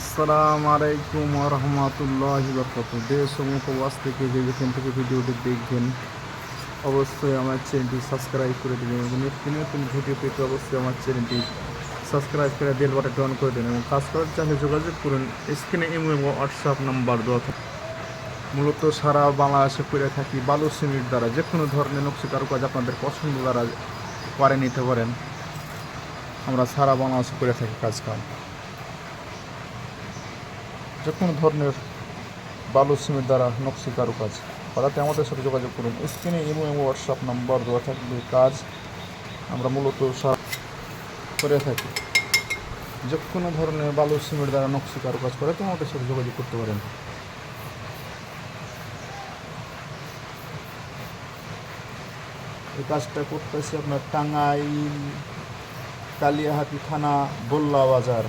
আসসালামু আলাইকুম ওয়া রাহমাতুল্লাহি ওয়া বারাকাতুহু। দেশ ও উপবাস থেকে যেখান থেকে ভিডিওটি দেখবেন অবশ্যই আমার চ্যানেলটি সাবস্ক্রাইব করে দেবেন এবং নিত্য নতুন ভিডিও পেতে অবশ্যই আমার চ্যানেলটি সাবস্ক্রাইব করে বেল বাটনটি অন করে দেন এবং কাজ করার চাইলে যোগাযোগ করুন। স্ক্রিনে ইমো এবং হোয়াটসঅ্যাপ নাম্বার দেওয়া থাকে। মূলত সারা বাংলাদেশে করে থাকি বালু সিমেন্ট দ্বারা যে কোনো ধরনের নকশি কারুকাজ আপনাদের পছন্দ দ্বারা করে নিতে পারেন। আমরা সারা বাংলাদেশে করে থাকি কাজকাম, যে কোনো ধরনের বালু সিমেন্ট দ্বারা নকশি কারুকাজ করাতে আমাদের সাথে যোগাযোগ করুন। স্ক্রিনে ইমো এবং হোয়াটসঅ্যাপ নাম্বার দেওয়া থাকবে। কাজ আমরা মূলত করে থাকি যে কোনো ধরনের বালু সিমেন্ট দ্বারা নকশি কারুকাজ করাতে আমাদের সাথে যোগাযোগ করতে পারেন। এই কাজটা করতেছি আপনার টাঙ্গাইল কালিয়াহাটি থানা, বল্লা বাজার।